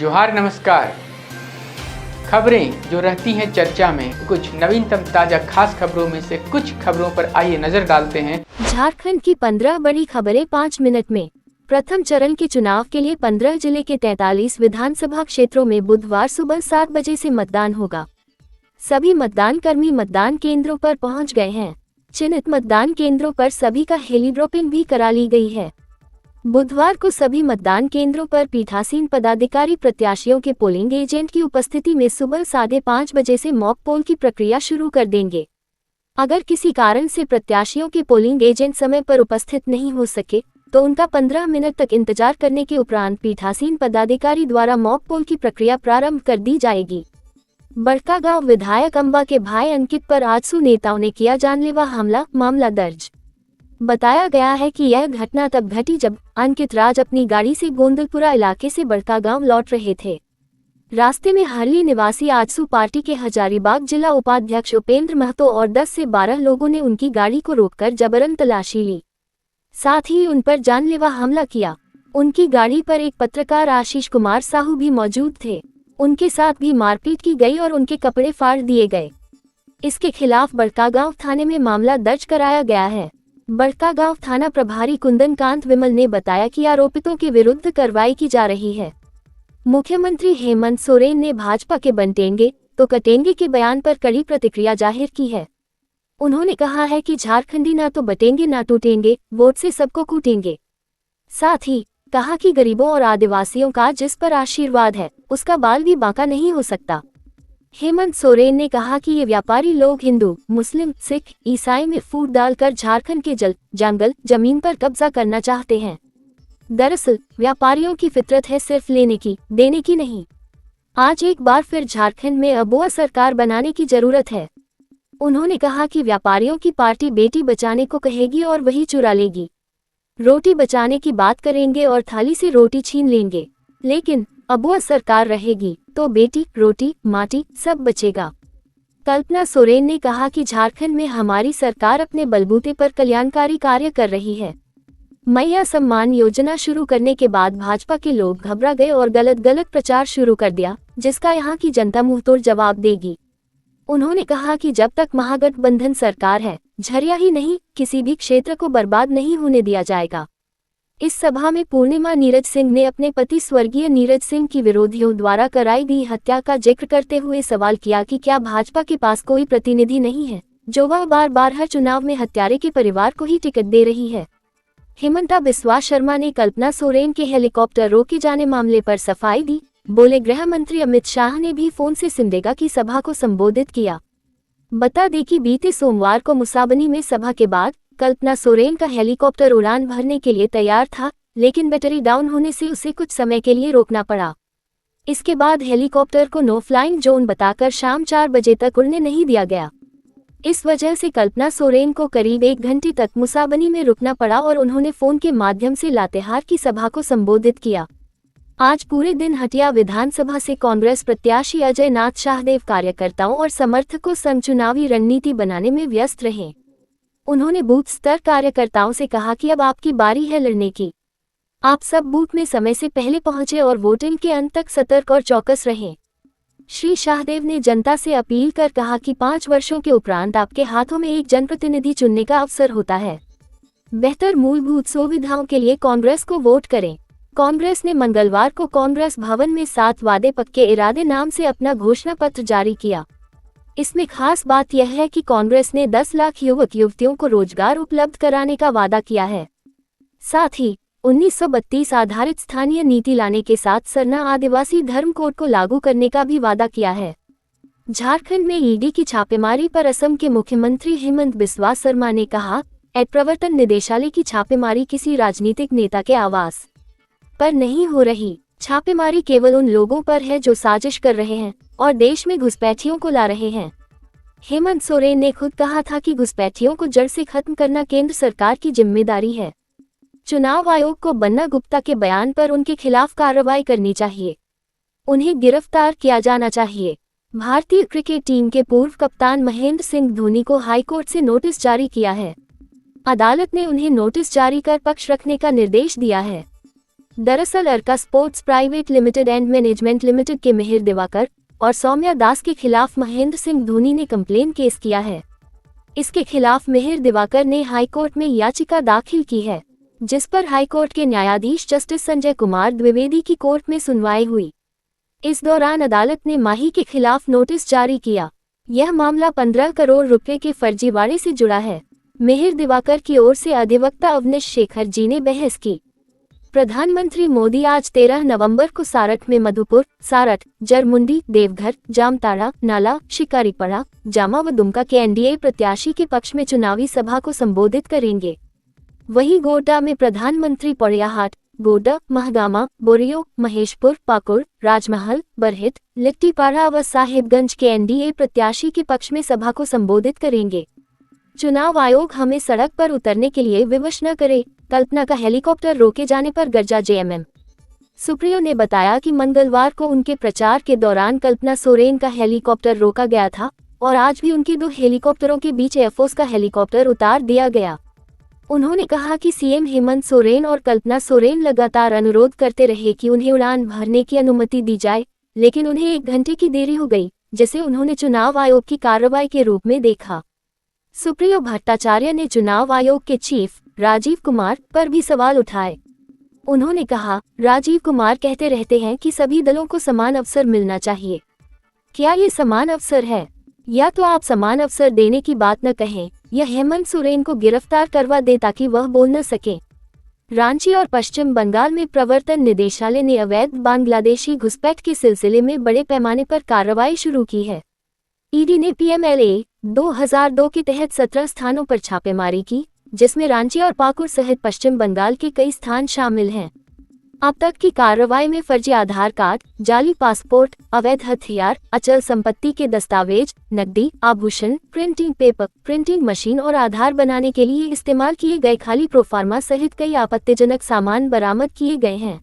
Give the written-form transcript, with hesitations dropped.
जोहार नमस्कार। खबरें जो रहती हैं चर्चा में, कुछ नवीनतम ताजा खास खबरों में से कुछ खबरों पर आइए नजर डालते हैं। झारखंड की 15 बड़ी खबरें 5 मिनट में। प्रथम चरण के चुनाव के लिए 15 जिले के 43 विधानसभा क्षेत्रों में बुधवार सुबह 7 बजे से मतदान होगा। सभी मतदान कर्मी मतदान केंद्रों पर पहुंच गए हैं। चिन्हित मतदान केंद्रों पर सभी का हेलीड्रोपिंग भी करा ली गई है। बुधवार को सभी मतदान केंद्रों पर पीठासीन पदाधिकारी प्रत्याशियों के पोलिंग एजेंट की उपस्थिति में सुबह 5:30 बजे से मॉक पोल की प्रक्रिया शुरू कर देंगे। अगर किसी कारण से प्रत्याशियों के पोलिंग एजेंट समय पर उपस्थित नहीं हो सके तो उनका 15 मिनट तक इंतजार करने के उपरांत पीठासीन पदाधिकारी द्वारा मॉक पोल की प्रक्रिया प्रारंभ कर दी जाएगी। बड़कागांव विधायक अंबा के भाई अंकित पर आजसू नेताओं ने किया जानलेवा हमला, मामला दर्ज। बताया गया है कि यह घटना तब घटी जब अंकित राज अपनी गाड़ी से गोंदलपुरा इलाके से बड़कागांव लौट रहे थे। रास्ते में हरली निवासी आजसू पार्टी के हजारीबाग जिला उपाध्यक्ष उपेंद्र महतो और 10 से 12 लोगों ने उनकी गाड़ी को रोककर जबरन तलाशी ली, साथ ही उन पर जानलेवा हमला किया। उनकी गाड़ी पर एक पत्रकार आशीष कुमार साहू भी मौजूद थे। उनके साथ भी मारपीट की गई और उनके कपड़े फाड़ दिए गए। इसके खिलाफ बड़कागांव थाने में मामला दर्ज कराया गया है। बड़कागांव थाना प्रभारी कुंदन कांत विमल ने बताया कि आरोपितों के विरुद्ध कार्रवाई की जा रही है। मुख्यमंत्री हेमंत सोरेन ने भाजपा के बंटेंगे तो कटेंगे के बयान पर कड़ी प्रतिक्रिया जाहिर की है। उन्होंने कहा है कि झारखंडी ना तो बटेंगे ना टूटेंगे, वोट से सबको कूटेंगे। साथ ही कहा कि गरीबों और आदिवासियों का जिस पर आशीर्वाद है उसका बाल भी बांका नहीं हो सकता। हेमंत सोरेन ने कहा कि ये व्यापारी लोग हिंदू, मुस्लिम, सिख, ईसाई में फूट डालकर झारखंड के जंगल जमीन पर कब्जा करना चाहते हैं। दरअसल व्यापारियों की फितरत है सिर्फ लेने की, देने की नहीं। आज एक बार फिर झारखंड में अबुआ सरकार बनाने की जरूरत है। उन्होंने कहा कि व्यापारियों की पार्टी बेटी बचाने को कहेगी और वही चुरा लेगी। रोटी बचाने की बात करेंगे और थाली से रोटी छीन लेंगे, लेकिन अबुआ सरकार रहेगी तो बेटी, रोटी, माटी सब बचेगा। कल्पना सोरेन ने कहा कि झारखंड में हमारी सरकार अपने बलबूते पर कल्याणकारी कार्य कर रही है। मैया सम्मान योजना शुरू करने के बाद भाजपा के लोग घबरा गए और गलत प्रचार शुरू कर दिया, जिसका यहाँ की जनता मुंहतोड़ जवाब देगी। उन्होंने कहा कि जब तक महागठबंधन सरकार है, झरिया ही नहीं किसी भी क्षेत्र को बर्बाद नहीं होने दिया जाएगा। इस सभा में पूर्णिमा नीरज सिंह ने अपने पति स्वर्गीय नीरज सिंह की विरोधियों द्वारा कराई गई हत्या का जिक्र करते हुए सवाल किया कि क्या भाजपा के पास कोई प्रतिनिधि नहीं है जो वह बार हर चुनाव में हत्यारे के परिवार को ही टिकट दे रही है। हेमंता बिस्वा शर्मा ने कल्पना सोरेन के हेलीकॉप्टर रोके जाने मामले पर सफाई दी। बोले, गृह मंत्री अमित शाह ने भी फोन से सिमडेगा की सभा को संबोधित किया। बता दें कि बीते सोमवार को मुसाबनी में सभा के बाद कल्पना सोरेन का हेलीकॉप्टर उड़ान भरने के लिए तैयार था, लेकिन बैटरी डाउन होने से उसे कुछ समय के लिए रोकना पड़ा। इसके बाद हेलीकॉप्टर को नो फ्लाइंग जोन बताकर शाम 4 बजे तक उड़ने नहीं दिया गया। इस वजह से कल्पना सोरेन को करीब 1 घंटे तक मुसाबनी में रुकना पड़ा और उन्होंने फोन के माध्यम से लातेहार की सभा को संबोधित किया। आज पूरे दिन हटिया विधानसभा से कांग्रेस प्रत्याशी अजय नाथ शाहदेव कार्यकर्ताओं और समर्थकों संग चुनावी रणनीति बनाने में व्यस्त रहे। उन्होंने बूथ स्तर कार्यकर्ताओं से कहा कि अब आपकी बारी है लड़ने की। आप सब बूथ में समय से पहले पहुंचे और वोटिंग के अंत तक सतर्क और चौकस रहें। श्री शाहदेव ने जनता से अपील कर कहा कि 5 वर्षों के उपरांत आपके हाथों में एक जनप्रतिनिधि चुनने का अवसर होता है। बेहतर मूलभूत सुविधाओं के लिए कांग्रेस को वोट करें। कांग्रेस ने मंगलवार को कांग्रेस भवन में 7 वादे पक्के इरादे नाम से अपना घोषणा पत्र जारी किया। इसमें खास बात यह है कि कांग्रेस ने 10 लाख युवक युवतियों को रोजगार उपलब्ध कराने का वादा किया है। साथ ही 1932 आधारित स्थानीय नीति लाने के साथ सरना आदिवासी धर्म कोड को लागू करने का भी वादा किया है। झारखंड में ईडी की छापेमारी पर असम के मुख्यमंत्री हेमंत बिस्वा शर्मा ने कहा, प्रवर्तन निदेशालय की छापेमारी किसी राजनीतिक नेता के आवास पर नहीं हो रही। छापेमारी केवल उन लोगों पर है जो साजिश कर रहे हैं और देश में घुसपैठियों को ला रहे हैं। हेमंत सोरेन ने खुद कहा था कि घुसपैठियों को जड़ से खत्म करना केंद्र सरकार की जिम्मेदारी है। चुनाव आयोग को बन्ना गुप्ता के बयान पर उनके खिलाफ कार्रवाई करनी चाहिए। उन्हें गिरफ्तार किया जाना चाहिए। भारतीय क्रिकेट टीम के पूर्व कप्तान महेंद्र सिंह धोनी को हाईकोर्ट से नोटिस जारी किया है। अदालत ने उन्हें नोटिस जारी कर पक्ष रखने का निर्देश दिया है। दरअसल Arka sports private limited and management limited के मिहिर दिवाकर और सौम्या दास के खिलाफ महेंद्र सिंह धोनी ने कंप्लेन केस किया है। इसके खिलाफ मिहिर दिवाकर ने हाईकोर्ट में याचिका दाखिल की है, जिस पर हाईकोर्ट के न्यायाधीश जस्टिस संजय कुमार द्विवेदी की कोर्ट में सुनवाई हुई। इस दौरान अदालत ने माही के खिलाफ नोटिस जारी किया। यह मामला 15 करोड़ रुपए के फर्जीवाड़े से जुड़ा है। मिहिर दिवाकर की ओर से अधिवक्ता अवनीश शेखर जी ने बहस की। प्रधानमंत्री मोदी आज 13 नवंबर को सारठ में मधुपुर, सारठ, जरमुंडी, देवघर, जामताड़ा, नाला, शिकारीपड़ा, जामा व दुमका के एनडीए प्रत्याशी के पक्ष में चुनावी सभा को संबोधित करेंगे। वहीं गोड्डा में प्रधानमंत्री पोड़ैयाहाट, गोड्डा, महगामा, बोरियो, महेशपुर, पाकुड़, राजमहल, बरहिट, लिट्टीपाड़ा व साहिबगंज के एनडीए प्रत्याशी के पक्ष में सभा को संबोधित करेंगे। चुनाव आयोग हमें सड़क पर उतरने के लिए विवश न करे, कल्पना का हेलीकॉप्टर रोके जाने पर गर्जा जेएमएम। सुप्रियो ने बताया कि मंगलवार को उनके प्रचार के दौरान कल्पना सोरेन का हेलीकॉप्टर रोका गया था और आज भी उनके 2 हेलीकॉप्टरों के बीच एयरफोर्स का हेलीकॉप्टर उतार दिया गया। उन्होंने कहा कि सीएम हेमंत सोरेन और कल्पना सोरेन लगातार अनुरोध करते रहे कि उन्हें उड़ान भरने की अनुमति दी जाए, लेकिन उन्हें 1 घंटे की देरी हो गई, जिसे उन्होंने चुनाव आयोग की कार्रवाई के रूप में देखा। सुप्रियो भट्टाचार्य ने चुनाव आयोग के चीफ राजीव कुमार पर भी सवाल उठाए। उन्होंने कहा, राजीव कुमार कहते रहते हैं कि सभी दलों को समान अवसर मिलना चाहिए। क्या ये समान अवसर है? या तो आप समान अवसर देने की बात न कहें या हेमंत सोरेन को गिरफ्तार करवा दे ताकि वह बोल न सके। रांची और पश्चिम बंगाल में प्रवर्तन निदेशालय ने अवैध बांग्लादेशी घुसपैठ के सिलसिले में बड़े पैमाने पर कार्रवाई शुरू की है। ईडी ने पीएमएलए 2002 के तहत 17 स्थानों पर छापेमारी की, जिसमें रांची और पाकुड़ सहित पश्चिम बंगाल के कई स्थान शामिल हैं। अब तक की कार्रवाई में फर्जी आधार कार्ड, जाली पासपोर्ट, अवैध हथियार, अचल संपत्ति के दस्तावेज, नकदी, आभूषण, प्रिंटिंग पेपर, प्रिंटिंग मशीन और आधार बनाने के लिए इस्तेमाल किए गए खाली प्रोफार्मा सहित कई आपत्तिजनक सामान बरामद किए गए हैं।